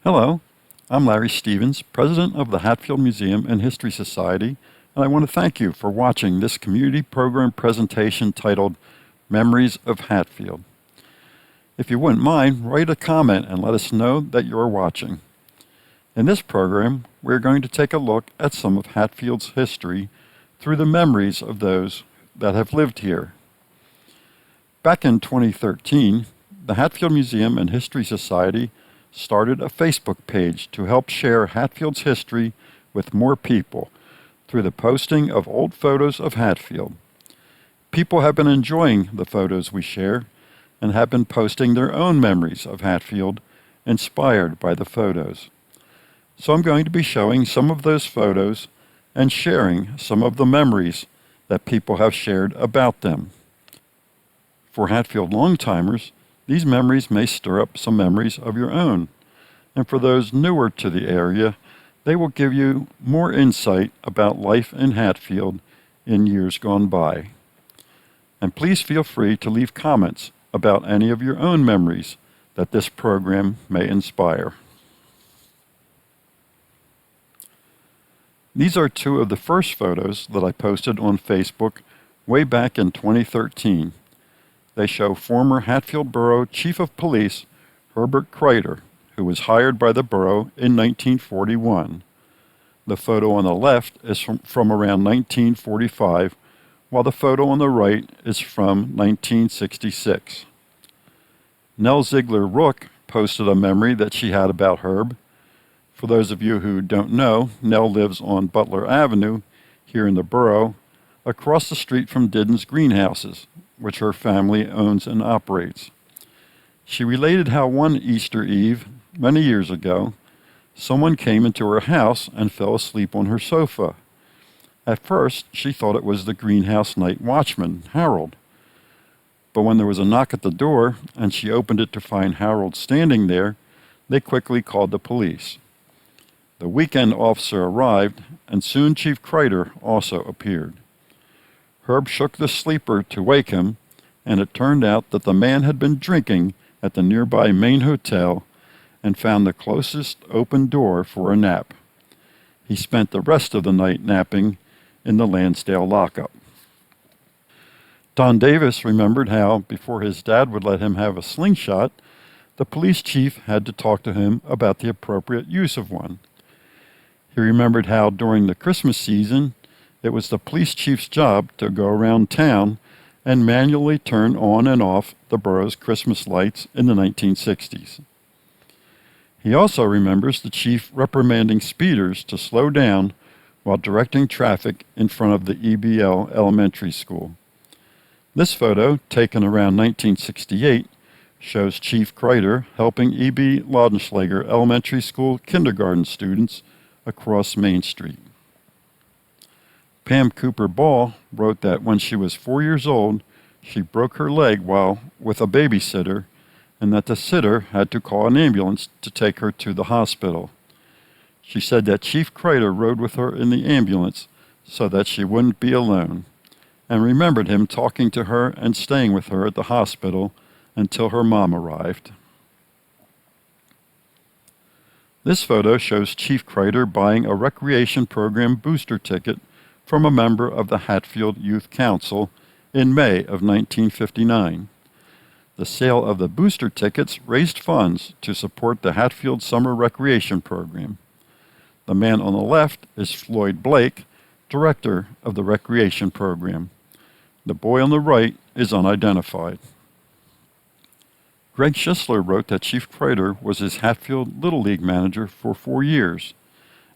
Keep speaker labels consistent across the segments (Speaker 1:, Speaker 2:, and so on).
Speaker 1: Hello, I'm Larry Stevens, President of the Hatfield Museum and History Society, and I want to thank you for watching this community program presentation titled Memories of Hatfield. If you wouldn't mind, write a comment and let us know that you're watching. In this program, we're going to take a look at some of Hatfield's history through the memories of those that have lived here. Back in 2013, the Hatfield Museum and History Society started a Facebook page to help share Hatfield's history with more people through the posting of old photos of Hatfield. People have been enjoying the photos we share and have been posting their own memories of Hatfield inspired by the photos. So I'm going to be showing some of those photos and sharing some of the memories that people have shared about them. For Hatfield long-timers, these memories may stir up some memories of your own. And for those newer to the area, they will give you more insight about life in Hatfield in years gone by. And please feel free to leave comments about any of your own memories that this program may inspire. These are two of the first photos that I posted on Facebook way back in 2013. They show former Hatfield Borough Chief of Police Herbert, who was hired by the borough in 1941. The photo on the left is from around 1945, while the photo on the right is from 1966. Nell Ziegler Rook posted a memory that she had about Herb. For those of you who don't know, Nell lives on Butler Avenue here in the borough, across the street from Didden's Greenhouses, which her family owns and operates. She related how one Easter Eve, many years ago, someone came into her house and fell asleep on her sofa. At first, she thought it was the greenhouse night watchman, Harold. But when there was a knock at the door and she opened it to find Harold standing there, they quickly called the police. The weekend officer arrived, and soon Chief Kreider also appeared. Herb shook the sleeper to wake him, and it turned out that the man had been drinking at the nearby Main Hotel and found the closest open door for a nap. He spent the rest of the night napping in the Lansdale lockup. Don Davis remembered how, before his dad would let him have a slingshot, the police chief had to talk to him about the appropriate use of one. He remembered how, during the Christmas season, it was the police chief's job to go around town and manually turn on and off the borough's Christmas lights in the 1960s. He also remembers the chief reprimanding speeders to slow down while directing traffic in front of the EBL Elementary School. This photo, taken around 1968, shows Chief Kreider helping E.B. Laudenschlager Elementary School kindergarten students across Main Street. Pam Cooper Ball wrote that when she was 4 years old, she broke her leg while with a babysitter, and that the sitter had to call an ambulance to take her to the hospital. She said that Chief Kreider rode with her in the ambulance so that she wouldn't be alone, and remembered him talking to her and staying with her at the hospital until her mom arrived. This photo shows Chief Kreider buying a recreation program booster ticket from a member of the Hatfield Youth Council in May of 1959. The sale of the booster tickets raised funds to support the Hatfield Summer Recreation Program. The man on the left is Floyd Blake, director of the recreation program. The boy on the right is unidentified. Greg Schisler wrote that Chief Kreider was his Hatfield Little League manager for 4 years,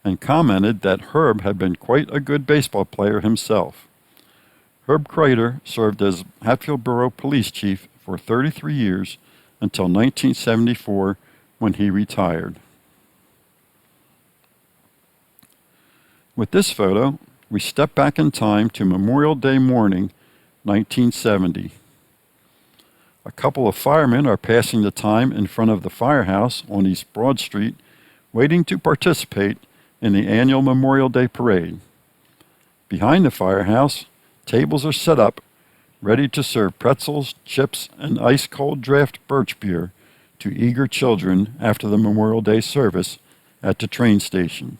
Speaker 1: and commented that Herb had been quite a good baseball player himself. Herb Kreider served as Hatfield Borough Police Chief for 33 years until 1974, when he retired. With this photo, we step back in time to Memorial Day morning, 1970. A couple of firemen are passing the time in front of the Firehouse on East Broad Street, waiting to participate in the annual Memorial Day Parade. Behind the Firehouse, tables are set up, ready to serve pretzels, chips, and ice-cold draft birch beer to eager children after the Memorial Day service at the train station.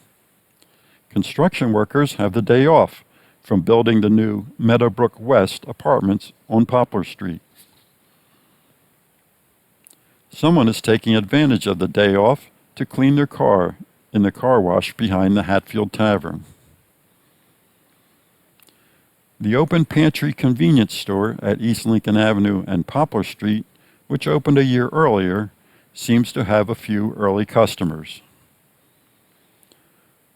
Speaker 1: Construction workers have the day off from building the new Meadowbrook West apartments on Poplar Street. Someone is taking advantage of the day off to clean their car in the car wash behind the Hatfield Tavern. The open pantry convenience store at East Lincoln Avenue and Poplar Street, which opened a year earlier, seems to have a few early customers.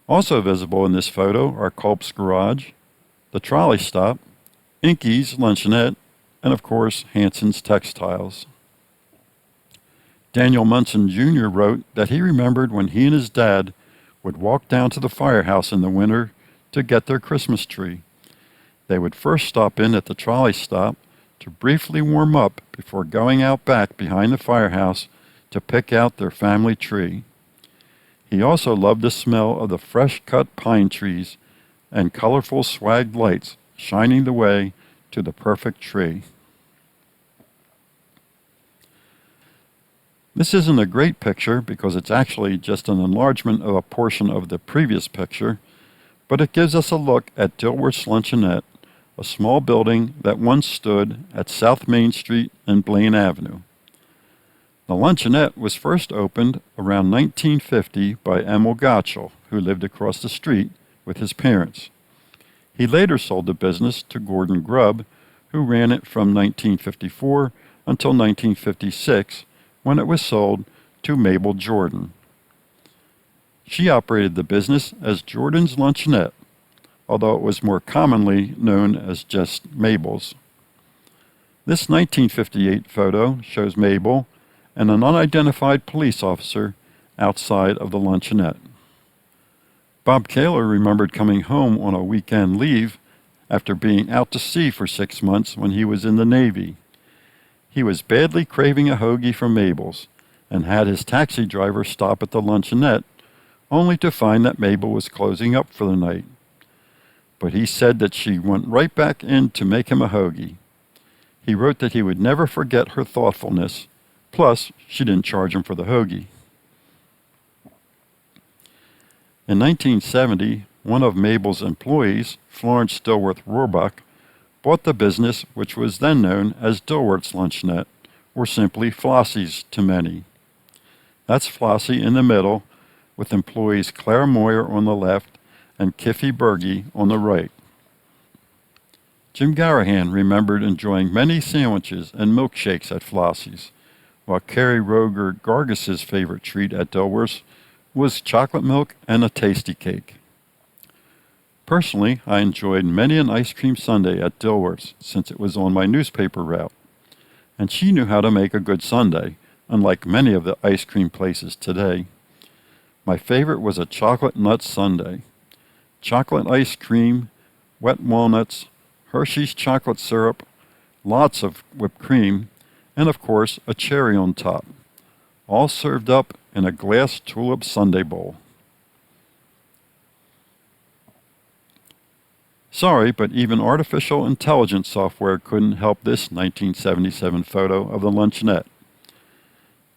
Speaker 1: Also visible in this photo are Culp's Garage, the Trolley Stop, Inky's Lunchonette, and of course Hanson's Textiles. Daniel Munson Jr. wrote that he remembered when he and his dad would walk down to the Firehouse in the winter to get their Christmas tree. They would first stop in at the Trolley Stop to briefly warm up before going out back behind the Firehouse to pick out their family tree. He also loved the smell of the fresh-cut pine trees and colorful swagged lights shining the way to the perfect tree. This isn't a great picture because it's actually just an enlargement of a portion of the previous picture, but it gives us a look at Dwor's Lunchonette, a small building that once stood at South Main Street and Blaine Avenue. The Lunchonette was first opened around 1950 by Emil Gottschall, who lived across the street with his parents. He later sold the business to Gordon Grubb, who ran it from 1954 until 1956, when it was sold to Mabel Jordan. She operated the business as Jordan's Lunchonette, although it was more commonly known as just Mabel's. This 1958 photo shows Mabel and an unidentified police officer outside of the Lunchonette. Bob Kaler remembered coming home on a weekend leave after being out to sea for 6 months when he was in the Navy. He was badly craving a hoagie from Mabel's and had his taxi driver stop at the Lunchonette, only to find that Mabel was closing up for the night. But he said that she went right back in to make him a hoagie. He wrote that he would never forget her thoughtfulness, plus she didn't charge him for the hoagie. In 1970, one of Mabel's employees, Florence Dilworth Rohrbach, bought the business, which was then known as Dilworth's Lunchonette, or simply Flossie's to many. That's Flossie in the middle, with employees Claire Moyer on the left and Kiffy Berge on the right. Jim Garahan remembered enjoying many sandwiches and milkshakes at Flossie's, while Carrie Roger Gargus's favorite treat at Dilworth's was chocolate milk and a tasty cake. Personally, I enjoyed many an ice cream sundae at Dilworth's since it was on my newspaper route, and she knew how to make a good sundae, unlike many of the ice cream places today. My favorite was a chocolate nut sundae. Chocolate ice cream, wet walnuts, Hershey's chocolate syrup, lots of whipped cream, and of course a cherry on top, all served up in a glass tulip sundae bowl. Sorry, but even artificial intelligence software couldn't help this 1977 photo of the Lunchonette.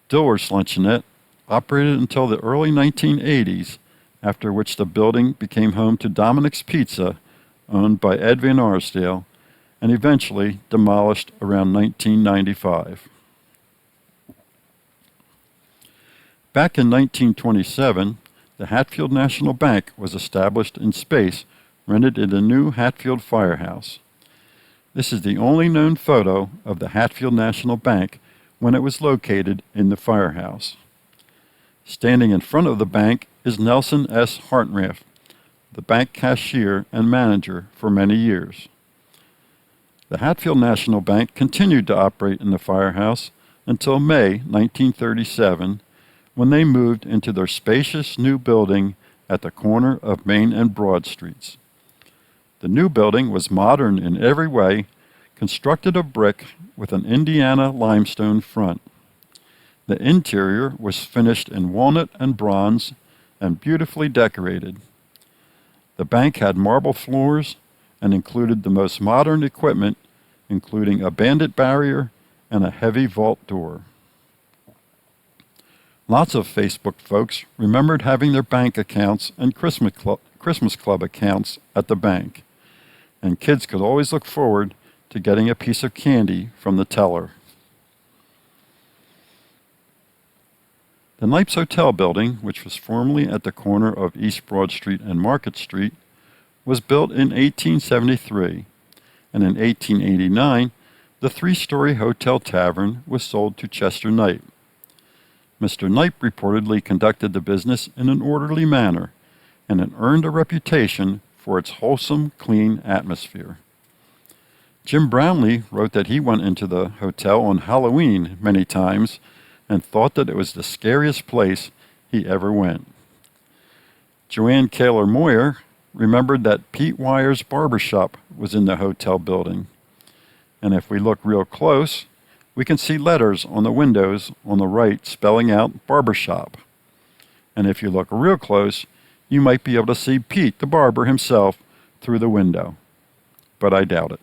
Speaker 1: Dilworth's Lunchonette operated until the early 1980s, after which the building became home to Dominic's Pizza, owned by Ed Van Arsdale, and eventually demolished around 1995. Back in 1927, the Hatfield National Bank was established in space rented in the new Hatfield Firehouse. This is the only known photo of the Hatfield National Bank when it was located in the Firehouse. Standing in front of the bank is Nelson S. Hartranft, the bank cashier and manager for many years. The Hatfield National Bank continued to operate in the Firehouse until May 1937, when they moved into their spacious new building at the corner of Main and Broad Streets. The new building was modern in every way, constructed of brick with an Indiana limestone front. The interior was finished in walnut and bronze and beautifully decorated. The bank had marble floors and included the most modern equipment, including a bandit barrier and a heavy vault door. Lots of Facebook folks remembered having their bank accounts and Christmas Club accounts at the bank, and kids could always look forward to getting a piece of candy from the teller. The Knipe's Hotel building, which was formerly at the corner of East Broad Street and Market Street, was built in 1873, and in 1889, the three-story hotel tavern was sold to Chester Knipe. Mr. Knipe reportedly conducted the business in an orderly manner, and it earned a reputation for its wholesome, clean atmosphere. Jim Brownlee wrote that he went into the hotel on Halloween many times and thought that it was the scariest place he ever went. Joanne Kaler Moyer remembered that Pete Wyer's barbershop was in the hotel building, and if we look real close, we can see letters on the windows on the right spelling out barbershop. And if you look real close, you might be able to see Pete the barber himself through the window. But I doubt it.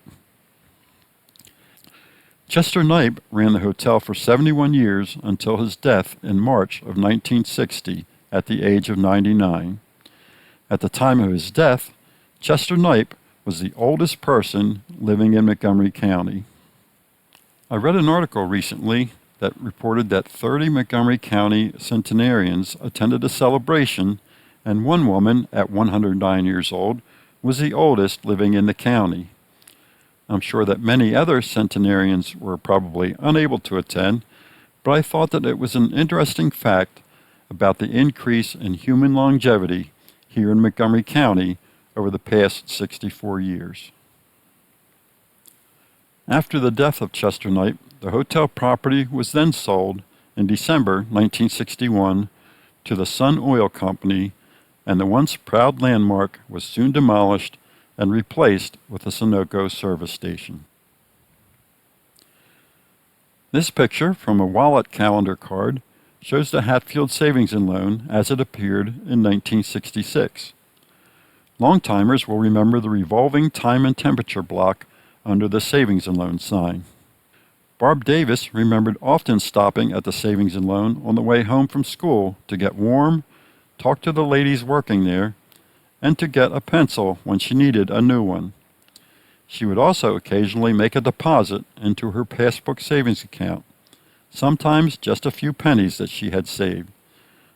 Speaker 1: Chester Knipe ran the hotel for 71 years until his death in March of 1960 at the age of 99. At the time of his death, Chester Knipe was the oldest person living in Montgomery County. I read an article recently that reported that 30 Montgomery County centenarians attended a celebration, and one woman at 109 years old was the oldest living in the county. I'm sure that many other centenarians were probably unable to attend, but I thought that it was an interesting fact about the increase in human longevity here in Montgomery County over the past 64 years. After the death of Chester Knipe, the hotel property was then sold in December 1961 to the Sun Oil Company, and the once proud landmark was soon demolished and replaced with a Sunoco service station. This picture from a wallet calendar card shows the Hatfield Savings and Loan as it appeared in 1966. Longtimers will remember the revolving time and temperature block under the Savings and Loan sign. Barb Davis remembered often stopping at the Savings and Loan on the way home from school to get warm, talk to the ladies working there, and to get a pencil when she needed a new one. She would also occasionally make a deposit into her passbook savings account, sometimes just a few pennies that she had saved,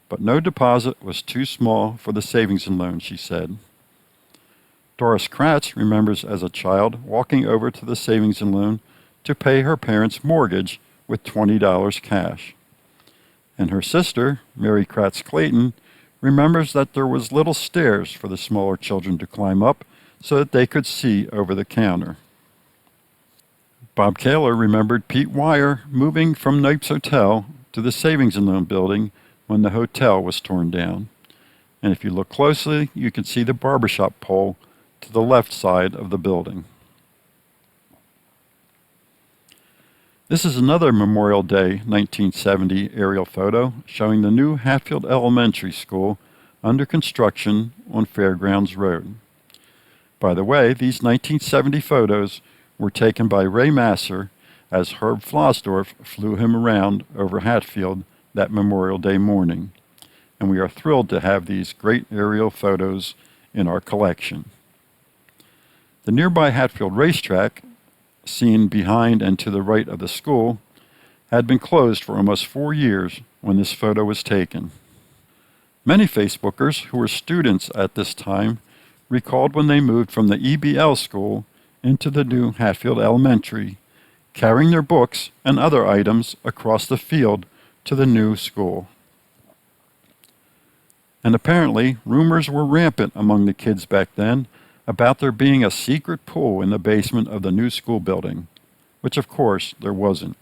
Speaker 1: but no deposit was too small for the Savings and Loan, she said. Doris Kratz remembers as a child walking over to the Savings and Loan to pay her parents' mortgage with $20 cash. And her sister, Mary Kratz Clayton, remembers that there was little stairs for the smaller children to climb up so that they could see over the counter. Bob Kaler remembered Pete Wyer moving from Knipe's Hotel to the Savings and Loan building when the hotel was torn down. And if you look closely, you can see the barbershop pole to the left side of the building. This is another Memorial Day 1970 aerial photo showing the new Hatfield Elementary School under construction on Fairgrounds Road. By the way, these 1970 photos were taken by Ray Masser as Herb Flosdorf flew him around over Hatfield that Memorial Day morning, and we are thrilled to have these great aerial photos in our collection. The nearby Hatfield racetrack, seen behind and to the right of the school, had been closed for almost 4 years when this photo was taken. Many Facebookers who were students at this time recalled when they moved from the EBL school into the new Hatfield Elementary, carrying their books and other items across the field to the new school. And apparently, rumors were rampant among the kids back then about there being a secret pool in the basement of the new school building, which of course there wasn't.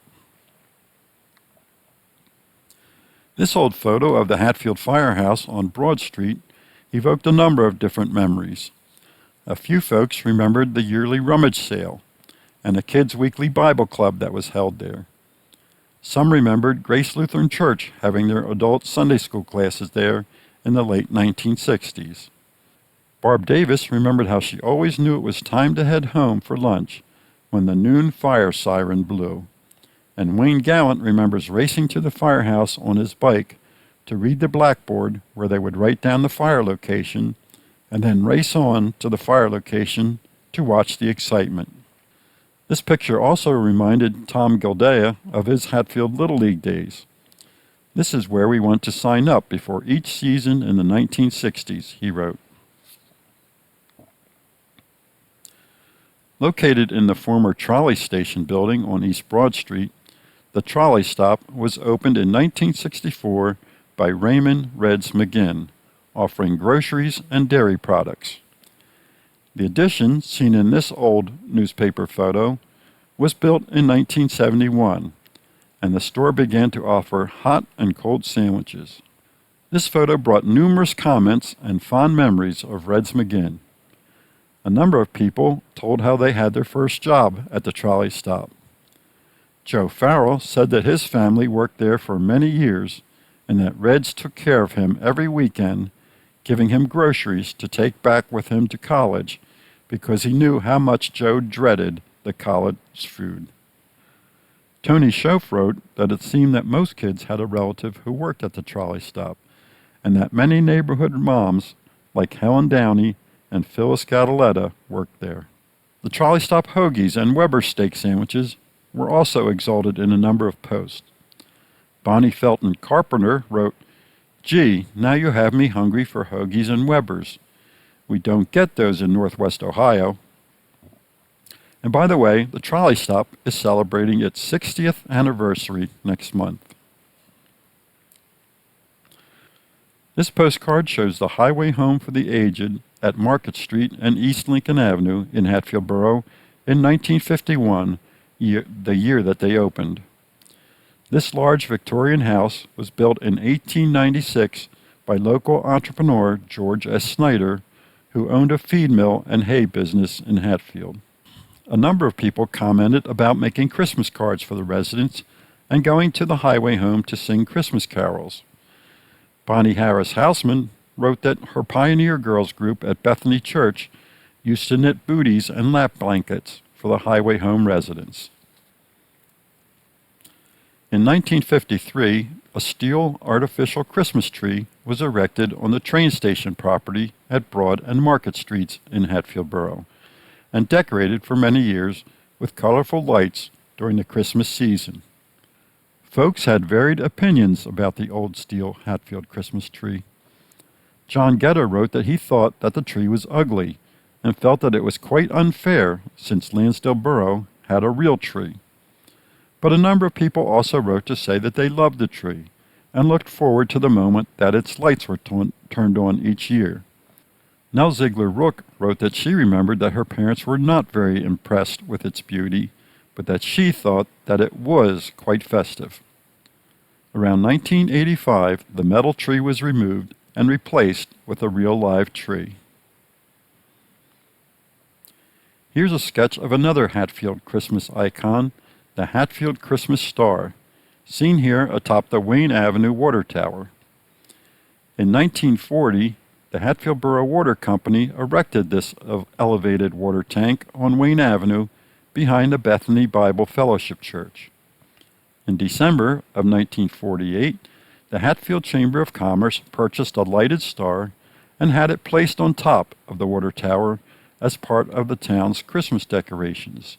Speaker 1: This old photo of the Hatfield Firehouse on Broad Street evoked a number of different memories. A few folks remembered the yearly rummage sale and the kids' weekly Bible club that was held there. Some remembered Grace Lutheran Church having their adult Sunday school classes there in the late 1960s. Barb Davis remembered how she always knew it was time to head home for lunch when the noon fire siren blew. And Wayne Gallant remembers racing to the firehouse on his bike to read the blackboard where they would write down the fire location and then race on to the fire location to watch the excitement. This picture also reminded Tom Gildea of his Hatfield Little League days. "This is where we went to sign up before each season in the 1960s, he wrote. Located in the former Trolley station building on East Broad Street, the Trolley stop was opened in 1964 by Raymond Reds McGinn, offering groceries and dairy products. The addition, seen in this old newspaper photo, was built in 1971, and the store began to offer hot and cold sandwiches. This photo brought numerous comments and fond memories of Reds McGinn. A number of people told how they had their first job at the Trolley stop. Joe Farrell said that his family worked there for many years and that Reds took care of him every weekend, giving him groceries to take back with him to college because he knew how much Joe dreaded the college food. Tony Schoaf wrote that it seemed that most kids had a relative who worked at the Trolley stop, and that many neighborhood moms like Helen Downey and Phyllis Gadaletta worked there. The Trolley stop hoagies and Weber steak sandwiches were also exalted in a number of posts. Bonnie Felton Carpenter wrote, "Gee, now you have me hungry for hoagies and Webers. We don't get those in Northwest Ohio." And by the way, the Trolley stop is celebrating its 60th anniversary next month. This postcard shows the highway home for the aged at Market Street and East Lincoln Avenue in Hatfield Borough in 1951, the year that they opened. This large Victorian house was built in 1896 by local entrepreneur George S. Snider, who owned a feed mill and hay business in Hatfield. A number of people commented about making Christmas cards for the residents and going to the highway home to sing Christmas carols. Bonnie Harris Houseman wrote that her Pioneer Girls group at Bethany Church used to knit booties and lap blankets for the highway home residents. In 1953, a steel artificial Christmas tree was erected on the train station property at Broad and Market Streets in Hatfield Borough, and decorated for many years with colorful lights during the Christmas season. Folks had varied opinions about the old steel Hatfield Christmas tree. John Getter wrote that he thought that the tree was ugly and felt that it was quite unfair since Lansdale Borough had a real tree. But a number of people also wrote to say that they loved the tree and looked forward to the moment that its lights were turned on each year. Nell Ziegler Rook wrote that she remembered that her parents were not very impressed with its beauty, but that she thought that it was quite festive. Around 1985, the metal tree was removed and replaced with a real live tree. Here's a sketch of another Hatfield Christmas icon, the Hatfield Christmas Star, seen here atop the Wayne Avenue water tower. In 1940, the Hatfield Borough Water Company erected this elevated water tank on Wayne Avenue behind the Bethany Bible Fellowship Church. In December of 1948, the Hatfield Chamber of Commerce purchased a lighted star and had it placed on top of the water tower as part of the town's Christmas decorations.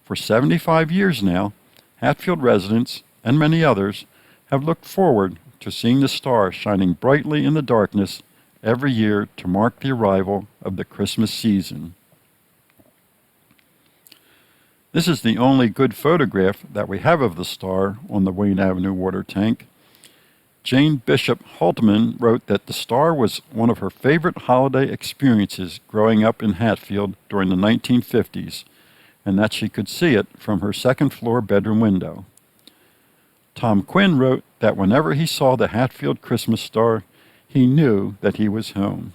Speaker 1: For 75 years now, Hatfield residents and many others have looked forward to seeing the star shining brightly in the darkness every year to mark the arrival of the Christmas season. This is the only good photograph that we have of the star on the Wayne Avenue water tank. Jane Bishop Haltman wrote that the star was one of her favorite holiday experiences growing up in Hatfield during the 1950s, and that she could see it from her second-floor bedroom window. Tom Quinn wrote that whenever he saw the Hatfield Christmas star, he knew that he was home.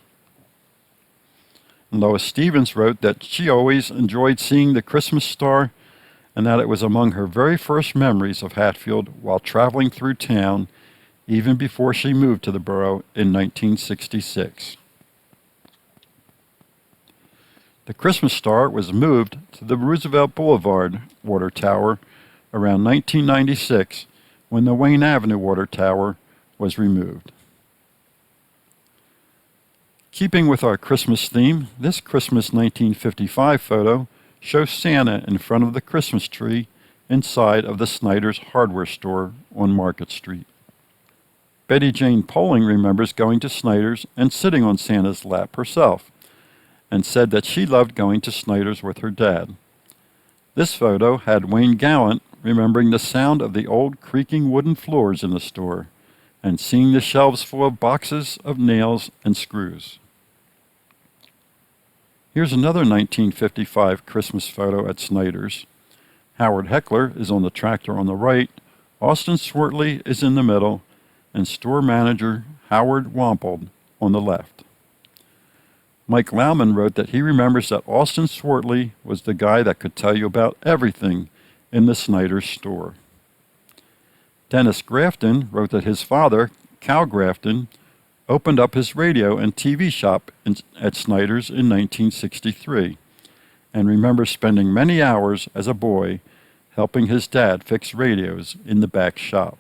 Speaker 1: And Lois Stevens wrote that she always enjoyed seeing the Christmas star and that it was among her very first memories of Hatfield while traveling through town, even before she moved to the borough in 1966. The Christmas star was moved to the Roosevelt Boulevard water tower around 1996 when the Wayne Avenue water tower was removed. Keeping with our Christmas theme, this Christmas 1955 photo shows Santa in front of the Christmas tree inside of the Snider's hardware store on Market Street. Betty Jane Poling remembers going to Snider's and sitting on Santa's lap herself, and said that she loved going to Snider's with her dad. This photo had Wayne Gallant remembering the sound of the old creaking wooden floors in the store, and seeing the shelves full of boxes of nails and screws. Here's another 1955 Christmas photo at Snider's. Howard Heckler is on the tractor on the right, Austin Swartley is in the middle, and store manager Howard Wampold on the left. Mike Lauman wrote that he remembers that Austin Swartley was the guy that could tell you about everything in the Snider's store. Dennis Grafton wrote that his father, Cal Grafton, opened up his radio and TV shop at Snider's in 1963, and remembers spending many hours as a boy helping his dad fix radios in the back shop.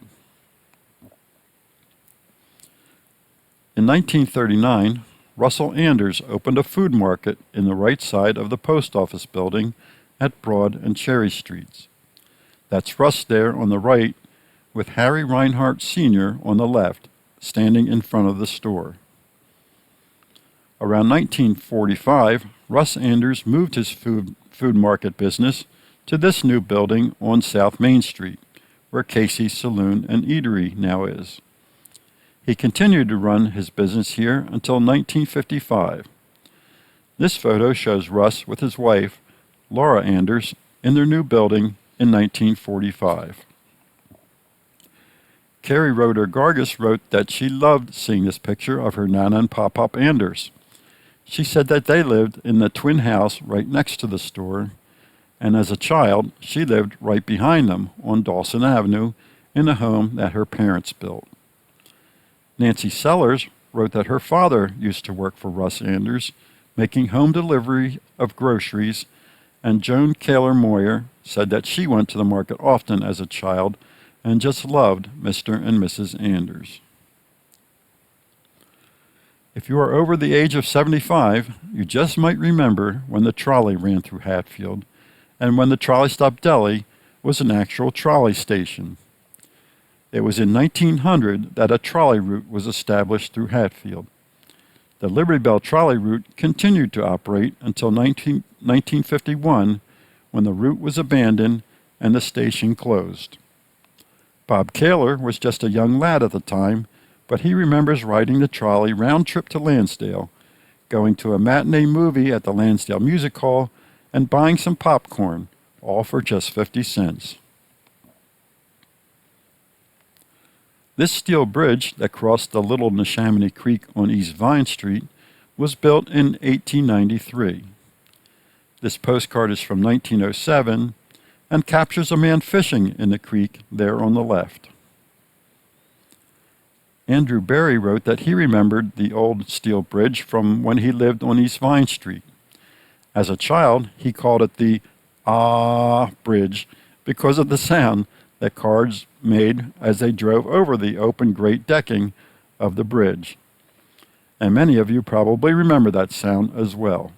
Speaker 1: In 1939, Russell Anders opened a food market in the right side of the post office building at Broad and Cherry Streets. That's Russ there on the right, with Harry Reinhardt Sr. on the left, standing in front of the store. Around 1945, Russ Anders moved his food market business to this new building on South Main Street, where Casey's Saloon and Eatery now is. He continued to run his business here until 1955. This photo shows Russ with his wife, Laura Anders, in their new building in 1945. Carrie Roeder Gargis wrote that she loved seeing this picture of her Nana and Pop Anders. She said that they lived in the twin house right next to the store, and as a child, she lived right behind them on Dawson Avenue in a home that her parents built. Nancy Sellers wrote that her father used to work for Russ Anders, making home delivery of groceries, and Joan Kaler Moyer said that she went to the market often as a child and just loved Mr. and Mrs. Anders. If you are over the age of 75, you just might remember when the trolley ran through Hatfield, and when the Trolley Stop Deli was an actual trolley station. It was in 1900 that a trolley route was established through Hatfield. The Liberty Bell trolley route continued to operate until 1951, when the route was abandoned and the station closed. Bob Kaler was just a young lad at the time, but he remembers riding the trolley round trip to Lansdale, going to a matinee movie at the Lansdale Music Hall, and buying some popcorn, all for just 50 cents. This steel bridge that crossed the Little Neshaminy Creek on East Vine Street was built in 1893. This postcard is from 1907 and captures a man fishing in the creek there on the left. Andrew Berry wrote that he remembered the old steel bridge from when he lived on East Vine Street. As a child, he called it the Ah Bridge because of the sound that cars made as they drove over the open great decking of the bridge. And many of you probably remember that sound as well.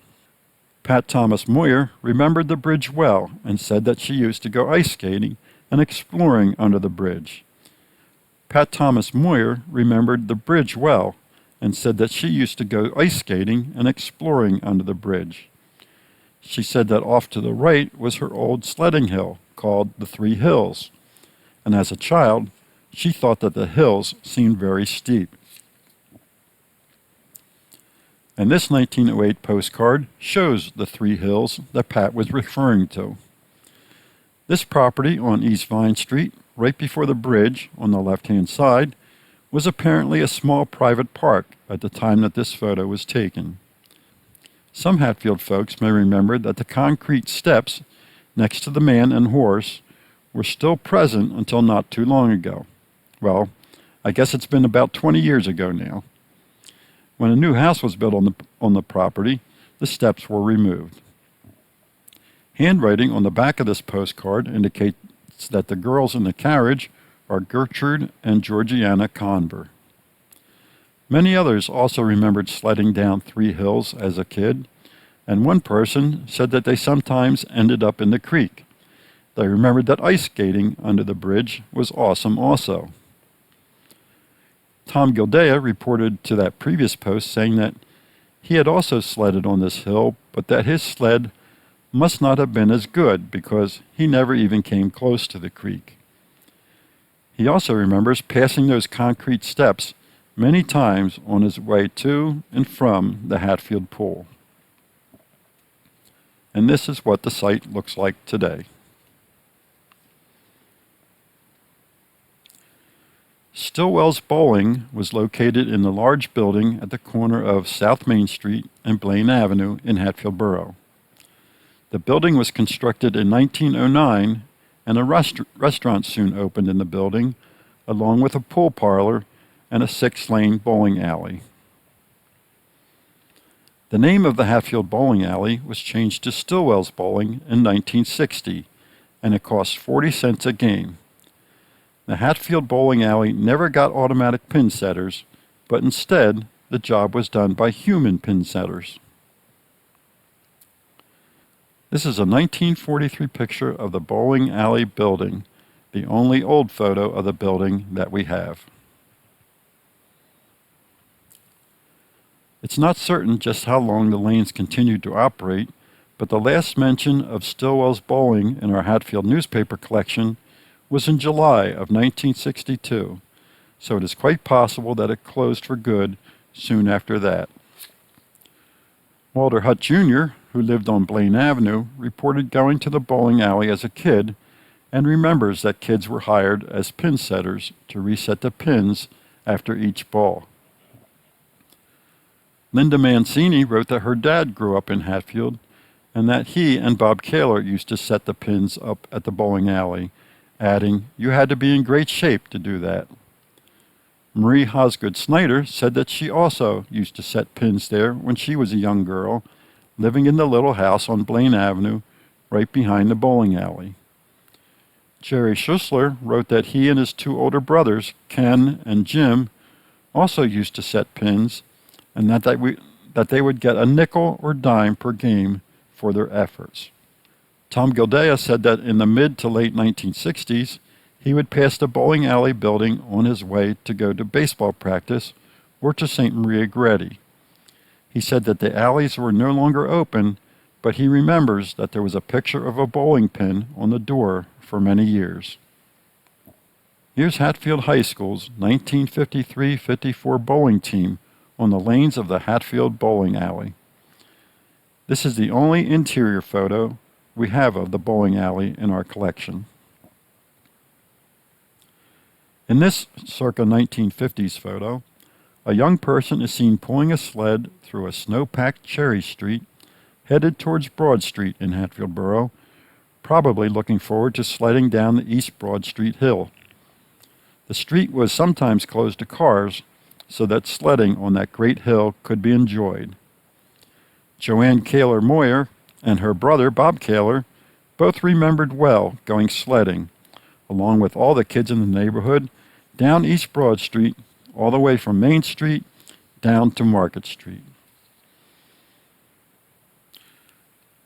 Speaker 1: Pat Thomas Moyer remembered the bridge well and said that she used to go ice skating and exploring under the bridge. Pat Thomas Moyer remembered the bridge well and said that she used to go ice skating and exploring under the bridge. She said that off to the right was her old sledding hill called the Three Hills, and as a child, she thought that the hills seemed very steep. And this 1908 postcard shows the Three Hills that Pat was referring to. This property on East Vine Street, right before the bridge on the left-hand side, was apparently a small private park at the time that this photo was taken. Some Hatfield folks may remember that the concrete steps next to the man and horse were still present until not too long ago. Well, I guess it's been about 20 years ago now. When a new house was built on the property, the steps were removed. Handwriting on the back of this postcard indicates that the girls in the carriage are Gertrude and Georgiana Conver. Many others also remembered sledding down 3 hills as a kid, and one person said that they sometimes ended up in the creek. They remembered that ice skating under the bridge was awesome also. Tom Gildea reported to that previous post saying that he had also sledded on this hill, but that his sled must not have been as good because he never even came close to the creek. He also remembers passing those concrete steps many times on his way to and from the Hatfield pool. And this is what the site looks like today. Stillwell's Bowling was located in the large building at the corner of South Main Street and Blaine Avenue in Hatfield Borough. The building was constructed in 1909, and a restaurant soon opened in the building, along with a pool parlor and a 6-lane bowling alley. The name of the Hatfield bowling alley was changed to Stillwell's Bowling in 1960, and it cost 40 cents a game. The Hatfield bowling alley never got automatic pin setters, but instead the job was done by human pin setters. This is a 1943 picture of the bowling alley building, the only old photo of the building that we have. It's not certain just how long the lanes continued to operate, but the last mention of Stillwell's Bowling in our Hatfield newspaper collection was in July of 1962, so it is quite possible that it closed for good soon after that. Walter Hutt Jr., who lived on Blaine Avenue, reported going to the bowling alley as a kid and remembers that kids were hired as pin setters to reset the pins after each ball. Linda Mancini wrote that her dad grew up in Hatfield and that he and Bob Kaler used to set the pins up at the bowling alley, adding, "You had to be in great shape to do that." Marie Hosgood Snider said that she also used to set pins there when she was a young girl, living in the little house on Blaine Avenue, right behind the bowling alley. Jerry Schussler wrote that he and his 2 older brothers, Ken and Jim, also used to set pins, and that they would get a nickel or dime per game for their efforts. Tom Gildea said that in the mid to late 1960s, he would pass the bowling alley building on his way to go to baseball practice or to St. Maria Goretti. He said that the alleys were no longer open, but he remembers that there was a picture of a bowling pin on the door for many years. Here's Hatfield High School's 1953-54 bowling team on the lanes of the Hatfield bowling alley. This is the only interior photo we have of the bowling alley in our collection. In this circa 1950s photo, a young person is seen pulling a sled through a snow-packed Cherry Street, headed towards Broad Street in Hatfield Borough, probably looking forward to sledding down the East Broad Street hill. The street was sometimes closed to cars, so that sledding on that great hill could be enjoyed. Joanne Kaler Moyer and her brother Bob Kaler both remembered well going sledding, along with all the kids in the neighborhood, down East Broad Street, all the way from Main Street down to Market Street.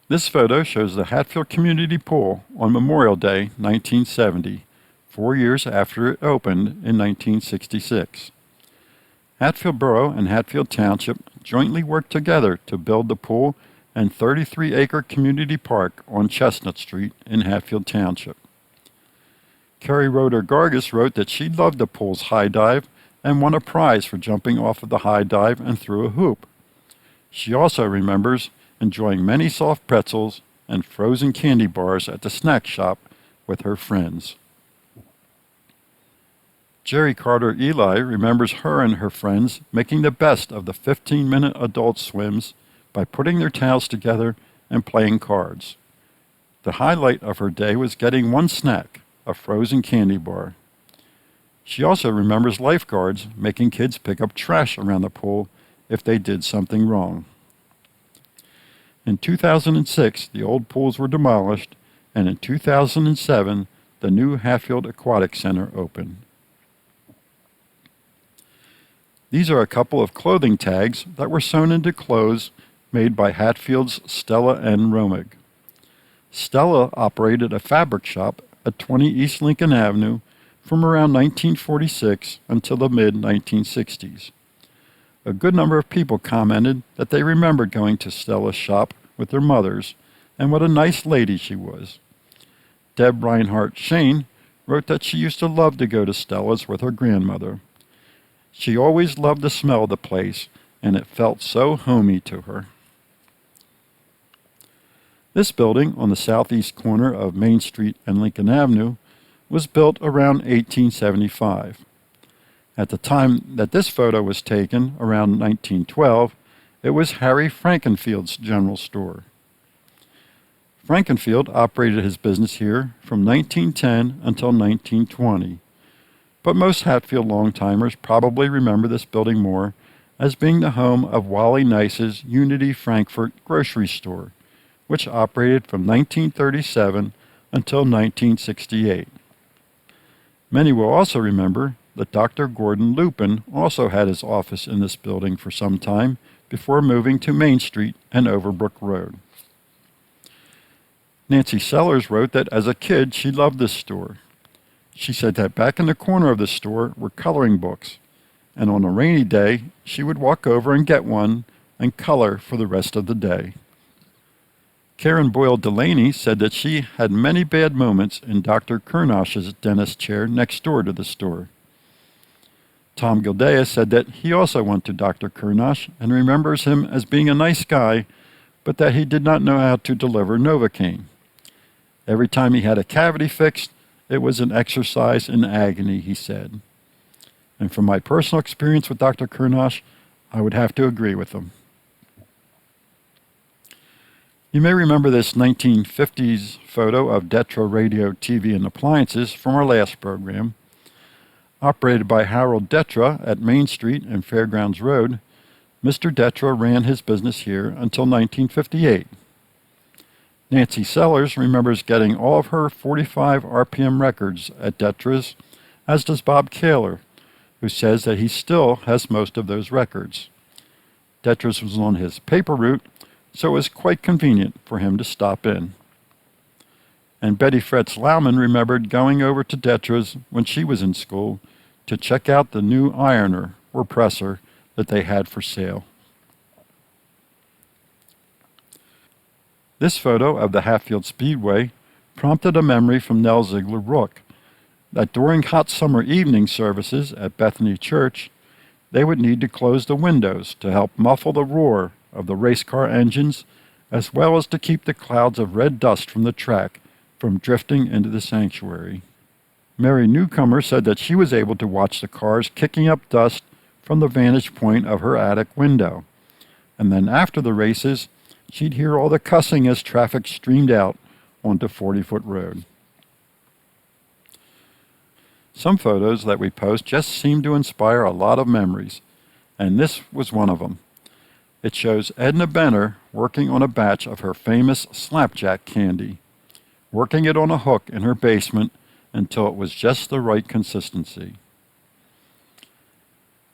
Speaker 1: This photo shows the Hatfield Community Pool on Memorial Day, 1970, 4 years after it opened in 1966. Hatfield Borough and Hatfield Township jointly worked together to build the pool and 33-acre community park on Chestnut Street in Hatfield Township. Carrie Roeder Gargis wrote that she loved the pool's high dive and won a prize for jumping off of the high dive and through a hoop. She also remembers enjoying many soft pretzels and frozen candy bars at the snack shop with her friends. Jerry Carter Eli remembers her and her friends making the best of the 15-minute adult swims by putting their towels together and playing cards. The highlight of her day was getting one snack, a frozen candy bar. She also remembers lifeguards making kids pick up trash around the pool if they did something wrong. In 2006, the old pools were demolished, and in 2007, the new Hatfield Aquatic Center opened. These are a couple of clothing tags that were sewn into clothes made by Hatfield's Stella and Romig. Stella operated a fabric shop at 20 East Lincoln Avenue from around 1946 until the mid-1960s. A good number of people commented that they remembered going to Stella's shop with their mothers and what a nice lady she was. Deb Reinhardt Shane wrote that she used to love to go to Stella's with her grandmother. She always loved the smell of the place, and it felt so homey to her. This building on the southeast corner of Main Street and Lincoln Avenue was built around 1875. At the time that this photo was taken, around 1912, it was Harry Frankenfield's general store. Frankenfield operated his business here from 1910 until 1920, but most Hatfield long-timers probably remember this building more as being the home of Wally Nice's Unity Frankfurt grocery store, which operated from 1937 until 1968. Many will also remember that Dr. Gordon Lupin also had his office in this building for some time before moving to Main Street and Overbrook Road. Nancy Sellers wrote that as a kid she loved this store. She said that back in the corner of the store were coloring books, and on a rainy day she would walk over and get one and color for the rest of the day. Karen Boyle Delaney said that she had many bad moments in Dr. Kernash's dentist chair next door to the store. Tom Gildea said that he also went to Dr. Kernash and remembers him as being a nice guy, but that he did not know how to deliver Novocaine. Every time he had a cavity fixed, it was an exercise in agony, he said. And from my personal experience with Dr. Kernash, I would have to agree with him. You may remember this 1950s photo of Detra radio, TV, and appliances from our last program. Operated by Harold Detra at Main Street and Fairgrounds Road, Mr. Detra ran his business here until 1958. Nancy Sellers remembers getting all of her 45 RPM records at Detra's, as does Bob Kaler, who says that he still has most of those records. Detra's was on his paper route, so it was quite convenient for him to stop in. And Betty Fretz Lauman remembered going over to Detra's when she was in school to check out the new ironer or presser that they had for sale. This photo of the Hatfield Speedway prompted a memory from Nell Ziegler Rook that during hot summer evening services at Bethany Church, they would need to close the windows to help muffle the roar of the race car engines, as well as to keep the clouds of red dust from the track from drifting into the sanctuary. Mary Newcomer said that she was able to watch the cars kicking up dust from the vantage point of her attic window, and then after the races, she'd hear all the cussing as traffic streamed out onto 40-foot road. Some photos that we post just seem to inspire a lot of memories, and this was one of them. It shows Edna Benner working on a batch of her famous slapjack candy, working it on a hook in her basement until it was just the right consistency.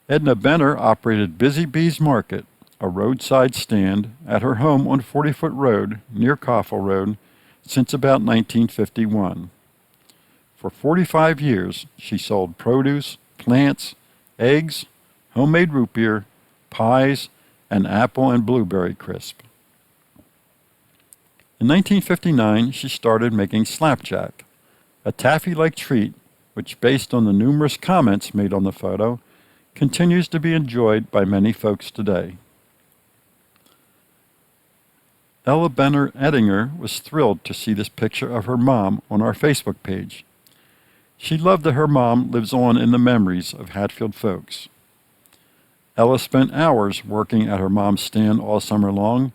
Speaker 1: Edna Benner operated Busy Bees Market, a roadside stand, at her home on 40-foot road near Coffle Road since about 1951. For 45 years, she sold produce, plants, eggs, homemade root beer, pies, and apple and blueberry crisp. In 1959, she started making slapjack, a taffy-like treat which, based on the numerous comments made on the photo, continues to be enjoyed by many folks today. Ella Benner Ettinger was thrilled to see this picture of her mom on our Facebook page. She loved that her mom lives on in the memories of Hatfield folks. Ella spent hours working at her mom's stand all summer long,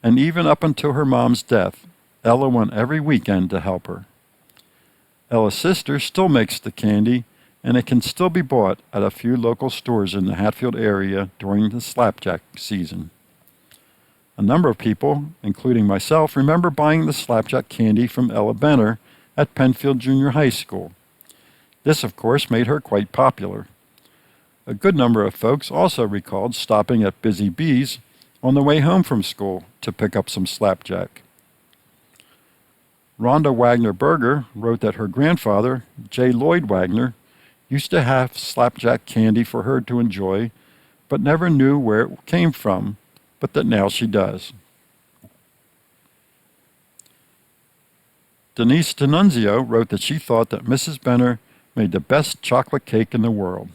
Speaker 1: and even up until her mom's death, Ella went every weekend to help her. Ella's sister still makes the candy, and it can still be bought at a few local stores in the Hatfield area during the slapjack season. A number of people, including myself, remember buying the slapjack candy from Ella Benner at Penfield Junior High School. This, of course, made her quite popular. A good number of folks also recalled stopping at Busy Bee's on the way home from school to pick up some slapjack. Rhonda Wagner Berger wrote that her grandfather, J. Lloyd Wagner, used to have slapjack candy for her to enjoy, but never knew where it came from, but that now she does. Denise D'Annunzio wrote that she thought that Mrs. Benner made the best chocolate cake in the world.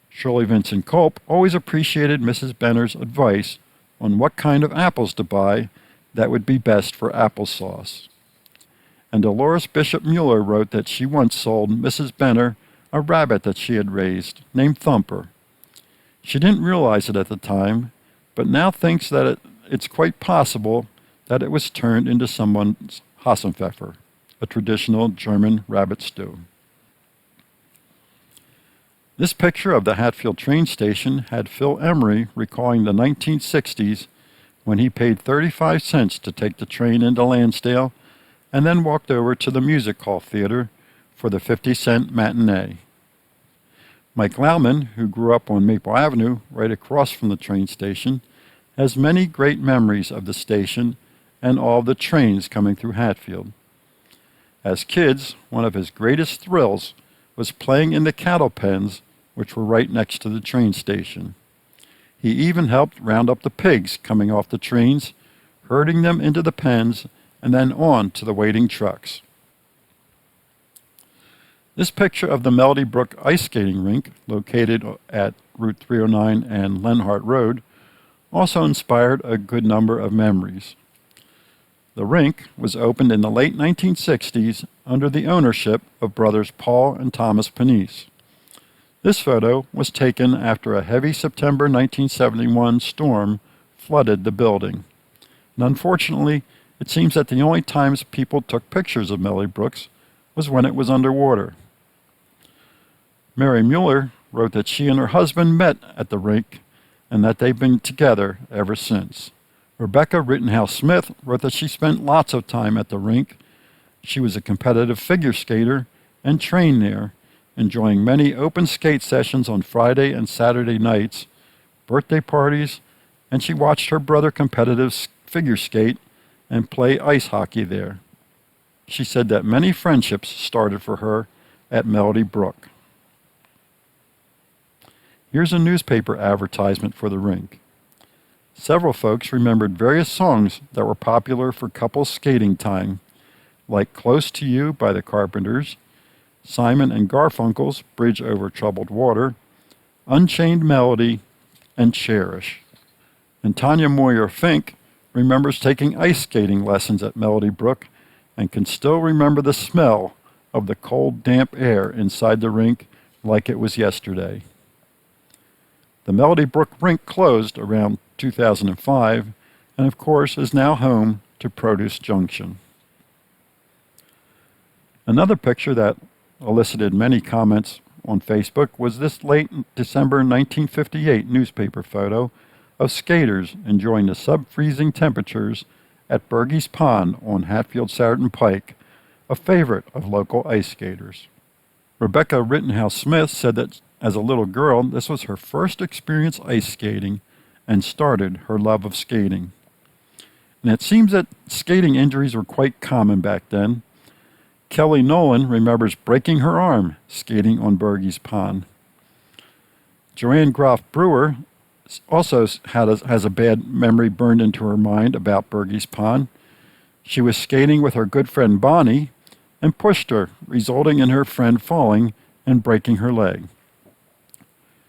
Speaker 1: Shirley Vincent Culp always appreciated Mrs. Benner's advice on what kind of apples to buy that would be best for applesauce. And Dolores Bishop Mueller wrote that she once sold Mrs. Benner a rabbit that she had raised, named Thumper. She didn't realize it at the time, but now thinks that it's quite possible that it was turned into someone's Hassenpfeffer, a traditional German rabbit stew. This picture of the Hatfield train station had Phil Emery recalling the 1960s when he paid 35 cents to take the train into Lansdale and then walked over to the music hall theater for the 50-cent matinee. Mike Lauman, who grew up on Maple Avenue right across from the train station, has many great memories of the station and all of the trains coming through Hatfield. As kids, one of his greatest thrills was playing in the cattle pens, which were right next to the train station. He even helped round up the pigs coming off the trains, herding them into the pens and then on to the waiting trucks. This picture of the Melody Brook ice skating rink, located at Route 309 and Lenhart Road, also inspired a good number of memories. The rink was opened in the late 1960s under the ownership of brothers Paul and Thomas Panisse. This photo was taken after a heavy September 1971 storm flooded the building. And unfortunately, it seems that the only times people took pictures of Melody Brooks was when it was underwater. Mary Mueller wrote that she and her husband met at the rink and that they've been together ever since. Rebecca Rittenhouse-Smith wrote that she spent lots of time at the rink. She was a competitive figure skater and trained there, enjoying many open skate sessions on Friday and Saturday nights, birthday parties, and she watched her brother competitive figure skate and play ice hockey there. She said that many friendships started for her at Melody Brook. Here's a newspaper advertisement for the rink. Several folks remembered various songs that were popular for couples skating time, like Close to You by the Carpenters, Simon and Garfunkel's Bridge Over Troubled Water, Unchained Melody, and Cherish. And Tanya Moyer Fink remembers taking ice skating lessons at Melody Brook and can still remember the smell of the cold, damp air inside the rink like it was yesterday. The Melody Brook rink closed around 2005 and, of course, is now home to Produce Junction. Another picture that elicited many comments on Facebook was this late December 1958 newspaper photo of skaters enjoying the sub-freezing temperatures at Bergey's Pond on Hatfield-Sourton Pike, a favorite of local ice skaters. Rebecca Rittenhouse-Smith said that as a little girl, this was her first experience ice skating and started her love of skating. And it seems that skating injuries were quite common back then. Kelly Nolan remembers breaking her arm skating on Bergey's Pond. Joanne Groff Brewer also has a bad memory burned into her mind about Bergey's Pond. She was skating with her good friend Bonnie and pushed her, resulting in her friend falling and breaking her leg.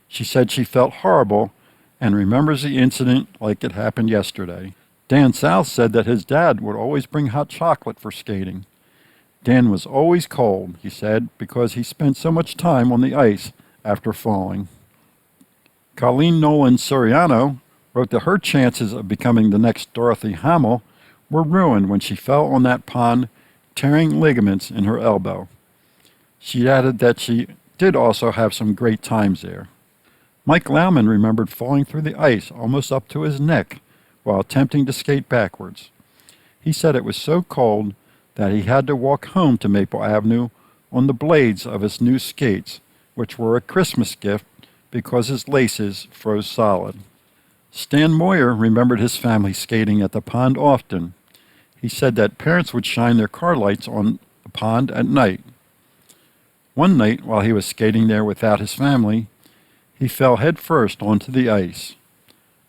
Speaker 1: She said she felt horrible and remembers the incident like it happened yesterday. Dan South said that his dad would always bring hot chocolate for skating. Dan was always cold, he said, because he spent so much time on the ice after falling. Colleen Nolan Soriano wrote that her chances of becoming the next Dorothy Hamill were ruined when she fell on that pond, tearing ligaments in her elbow. She added that she did also have some great times there. Mike Lauman remembered falling through the ice almost up to his neck while attempting to skate backwards. He said it was so cold that he had to walk home to Maple Avenue on the blades of his new skates, which were a Christmas gift because his laces froze solid. Stan Moyer remembered his family skating at the pond often. He said that parents would shine their car lights on the pond at night. One night, while he was skating there without his family, he fell headfirst onto the ice.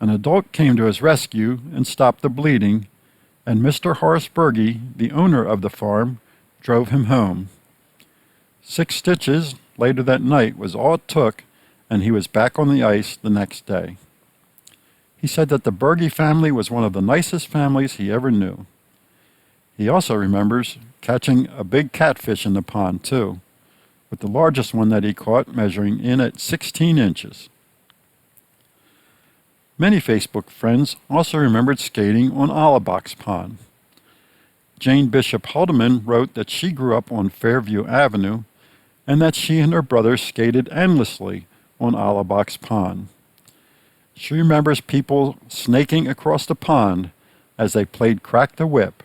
Speaker 1: An adult came to his rescue and stopped the bleeding, and Mr. Horace Berge, the owner of the farm, drove him home. 6 stitches later that night was all it took, and he was back on the ice the next day. He said that the Berge family was one of the nicest families he ever knew. He also remembers catching a big catfish in the pond, too, with the largest one that he caught measuring in at 16 inches. Many Facebook friends also remembered skating on Olibox Pond. Jane Bishop Haldeman wrote that she grew up on Fairview Avenue and that she and her brother skated endlessly on Olibox Pond. She remembers people snaking across the pond as they played Crack the Whip,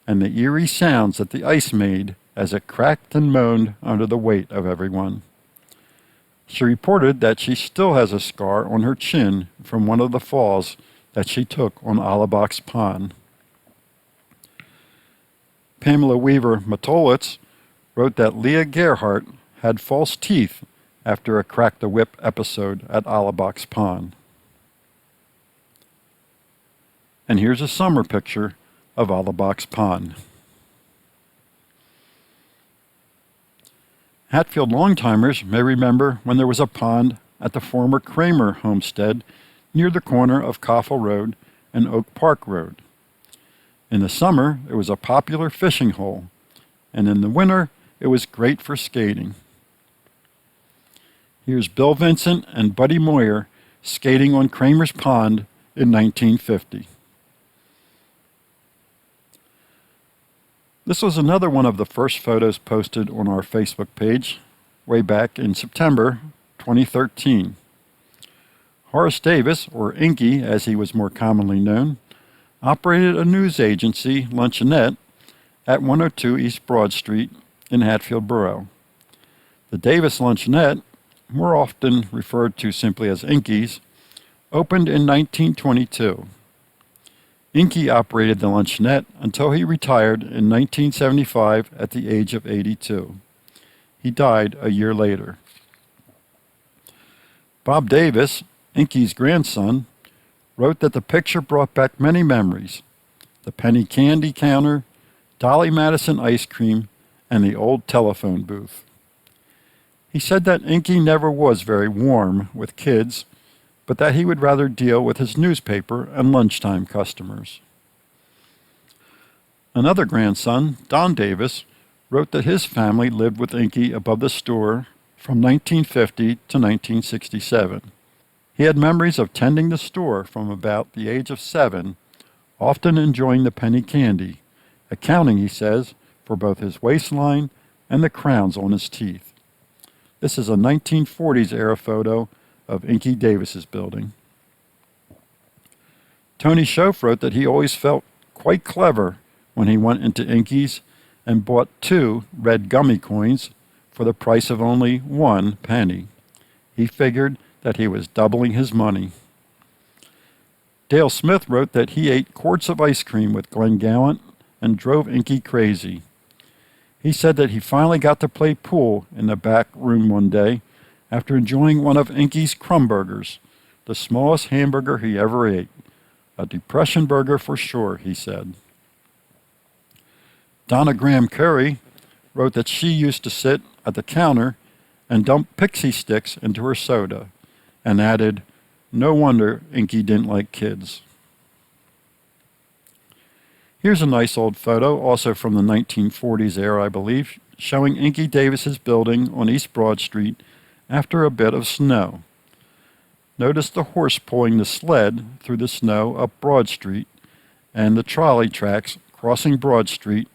Speaker 1: and the eerie sounds that the ice made as it cracked and moaned under the weight of everyone. She reported that she still has a scar on her chin from one of the falls that she took on Olibox Pond. Pamela Weaver Matolitz wrote that Leah Gerhardt had false teeth after a Crack the Whip episode at Olibox Pond. And here's a summer picture of Olibox Pond. Hatfield longtimers may remember when there was a pond at the former Kramer homestead near the corner of Coffle Road and Oak Park Road. In the summer, it was a popular fishing hole, and in the winter, it was great for skating. Here's Bill Vincent and Buddy Moyer skating on Kramer's Pond in 1950. This was another one of the first photos posted on our Facebook page way back in September 2013. Horace Davis, or Inky as he was more commonly known, operated a news agency, Lunchonette, at 102 East Broad Street in Hatfield Borough. The Davis Lunchonette, more often referred to simply as Inky's, opened in 1922. Inky operated the lunchonette until he retired in 1975 at the age of 82. He died a year later. Bob Davis, Inky's grandson, wrote that the picture brought back many memories: the penny candy counter, Dolly Madison ice cream, and the old telephone booth. He said that Inky never was very warm with kids, but that he would rather deal with his newspaper and lunchtime customers. Another grandson, Don Davis, wrote that his family lived with Inky above the store from 1950 to 1967. He had memories of tending the store from about the age of 7, often enjoying the penny candy, accounting, he says, for both his waistline and the crowns on his teeth. This is a 1940s era photo of Inky Davis's building. Tony Schoaf wrote that he always felt quite clever when he went into Inky's and bought 2 red gummy coins for the price of only 1 penny. He figured that he was doubling his money. Dale Smith wrote that he ate quarts of ice cream with Glenn Gallant and drove Inky crazy. He said that he finally got to play pool in the back room one day after enjoying one of Inky's crumb burgers, the smallest hamburger he ever ate. A depression burger for sure, he said. Donna Graham Curry wrote that she used to sit at the counter and dump pixie sticks into her soda, and added, "No wonder Inky didn't like kids." Here's a nice old photo, also from the 1940s era, I believe, showing Inky Davis's building on East Broad Street after a bit of snow. Notice the horse pulling the sled through the snow up Broad Street and the trolley tracks crossing Broad Street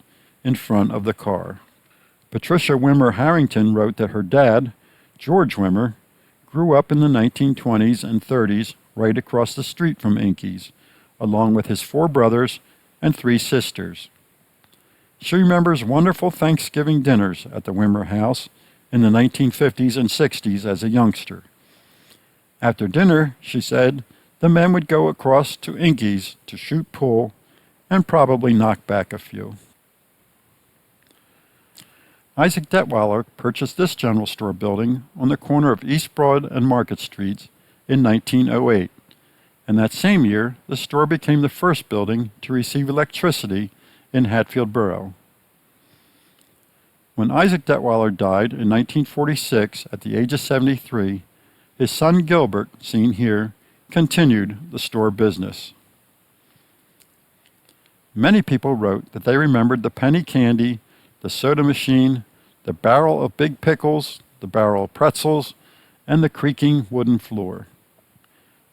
Speaker 1: in front of the car. Patricia Wimmer Harrington wrote that her dad, George Wimmer, grew up in the 1920s and 30s right across the street from Inky's, along with his 4 brothers and 3 sisters. She remembers wonderful Thanksgiving dinners at the Wimmer house in the 1950s and 60s as a youngster. After dinner, she said, the men would go across to Inky's to shoot pool and probably knock back a few. Isaac Detweiler purchased this general store building on the corner of East Broad and Market Streets in 1908, and that same year the store became the first building to receive electricity in Hatfield Borough. When Isaac Detweiler died in 1946 at the age of 73, his son Gilbert, seen here, continued the store business. Many people wrote that they remembered the penny candy, the soda machine, the barrel of big pickles, the barrel of pretzels, and the creaking wooden floor.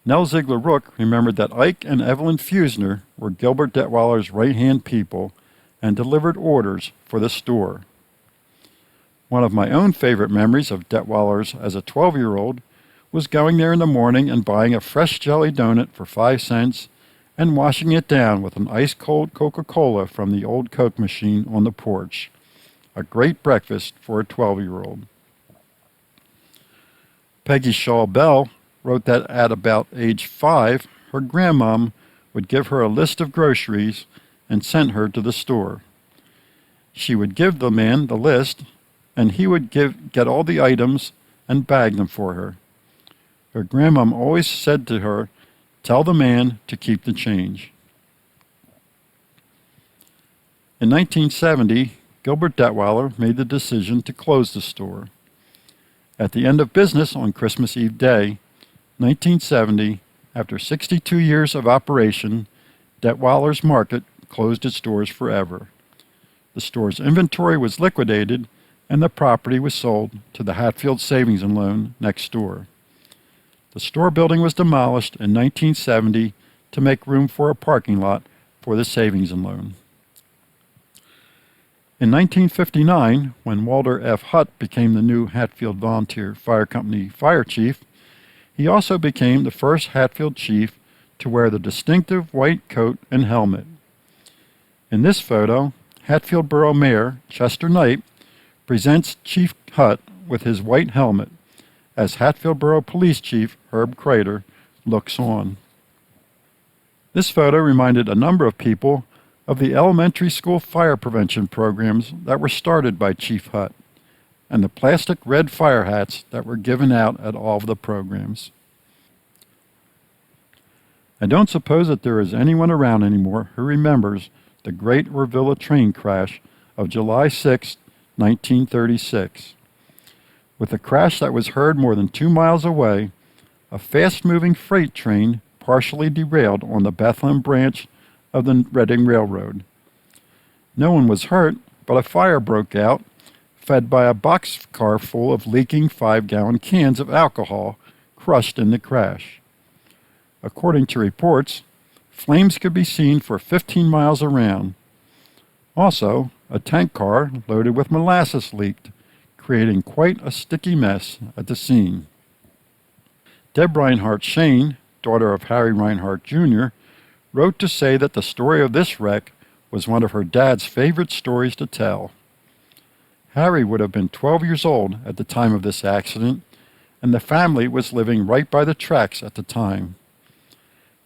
Speaker 1: Nell Ziegler Rook remembered that Ike and Evelyn Fusner were Gilbert Detweiler's right-hand people and delivered orders for the store. One of my own favorite memories of Detweiler's as a 12-year-old was going there in the morning and buying a fresh jelly donut for 5 cents and washing it down with an ice-cold Coca-Cola from the old Coke machine on the porch. A great breakfast for a 12-year-old. Peggy Shaw Bell wrote that at about age 5, her grandmom would give her a list of groceries and send her to the store. She would give the man the list, and he would get all the items and bag them for her. Her grandmom always said to her, "Tell the man to keep the change." In 1970, Gilbert Detweiler made the decision to close the store. At the end of business on Christmas Eve Day, 1970, after 62 years of operation, Detweiler's Market closed its doors forever. The store's inventory was liquidated and the property was sold to the Hatfield Savings and Loan next door. The store building was demolished in 1970 to make room for a parking lot for the Savings and Loan. In 1959, when Walter F. Hutt became the new Hatfield Volunteer Fire Company fire chief, he also became the first Hatfield chief to wear the distinctive white coat and helmet. In this photo, Hatfield Borough Mayor Chester Knipe presents Chief Hutt with his white helmet as Hatfield Borough Police Chief Herbert looks on. This photo reminded a number of people of the elementary school fire prevention programs that were started by Chief Hutt and the plastic red fire hats that were given out at all of the programs. I don't suppose that there is anyone around anymore who remembers the Great Orvilla train crash of July 6, 1936. With a crash that was heard more than 2 miles away, a fast-moving freight train partially derailed on the Bethlehem branch of the Reading Railroad. No one was hurt, but a fire broke out, fed by a boxcar full of leaking 5-gallon cans of alcohol crushed in the crash. According to reports, flames could be seen for 15 miles around. Also, a tank car loaded with molasses leaked, creating quite a sticky mess at the scene. Deb Reinhardt Shane, daughter of Harry Reinhardt Jr., wrote to say that the story of this wreck was one of her dad's favorite stories to tell. Harry would have been 12 years old at the time of this accident, and the family was living right by the tracks at the time.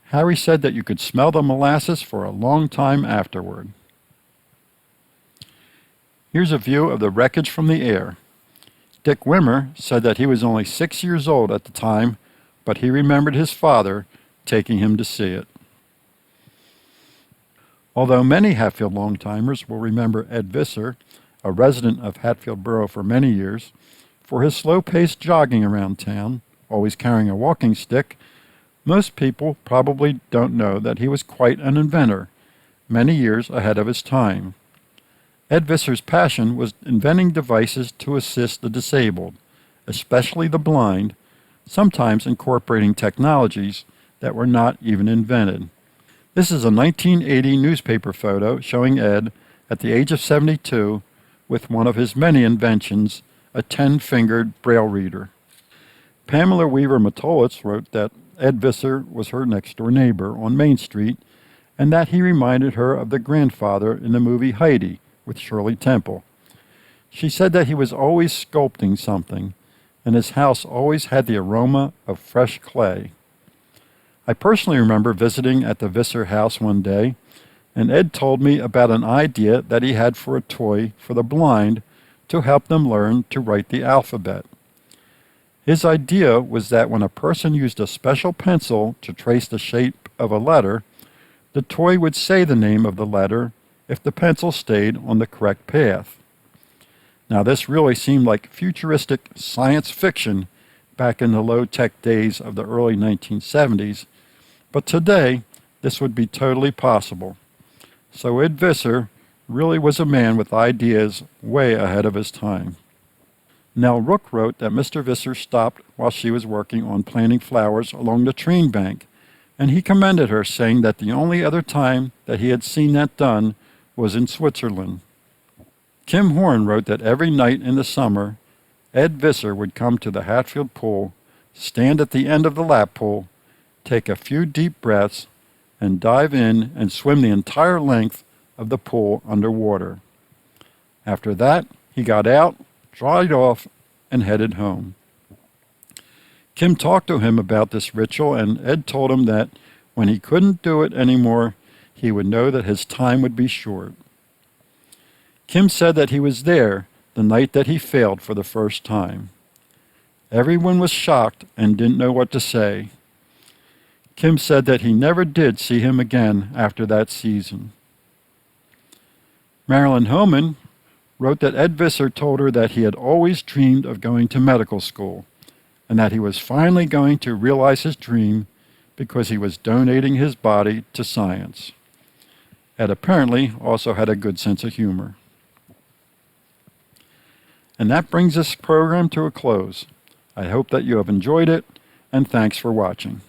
Speaker 1: Harry said that you could smell the molasses for a long time afterward. Here's a view of the wreckage from the air. Dick Wimmer said that he was only 6 years old at the time, but he remembered his father taking him to see it. Although many Hatfield longtimers will remember Ed Visser, a resident of Hatfield Borough for many years, for his slow-paced jogging around town, always carrying a walking stick, most people probably don't know that he was quite an inventor, many years ahead of his time. Ed Visser's passion was inventing devices to assist the disabled, especially the blind, sometimes incorporating technologies that were not even invented. This is a 1980 newspaper photo showing Ed, at the age of 72, with one of his many inventions, a 10-fingered braille reader. Pamela Weaver Matolitz wrote that Ed Visser was her next-door neighbor on Main Street, and that he reminded her of the grandfather in the movie Heidi with Shirley Temple. She said that he was always sculpting something, and his house always had the aroma of fresh clay. I personally remember visiting at the Visser house one day, and Ed told me about an idea that he had for a toy for the blind to help them learn to write the alphabet. His idea was that when a person used a special pencil to trace the shape of a letter, the toy would say the name of the letter if the pencil stayed on the correct path. Now, this really seemed like futuristic science fiction back in the low-tech days of the early 1970s, but today this would be totally possible. So Ed Visser really was a man with ideas way ahead of his time. Nell Rook wrote that Mr. Visser stopped while she was working on planting flowers along the train bank, and he commended her, saying that the only other time that he had seen that done was in Switzerland. Kim Horn wrote that every night in the summer, Ed Visser would come to the Hatfield pool, stand at the end of the lap pool, take a few deep breaths, and dive in and swim the entire length of the pool underwater. After that, he got out, dried off, and headed home. Kim talked to him about this ritual, and Ed told him that when he couldn't do it anymore, he would know that his time would be short. Kim said that he was there the night that he failed for the first time. Everyone was shocked and didn't know what to say. Kim said that he never did see him again after that season. Marilyn Homan wrote that Ed Visser told her that he had always dreamed of going to medical school, and that he was finally going to realize his dream because he was donating his body to science. Ed apparently also had a good sense of humor. And that brings this program to a close. I hope that you have enjoyed it, and thanks for watching.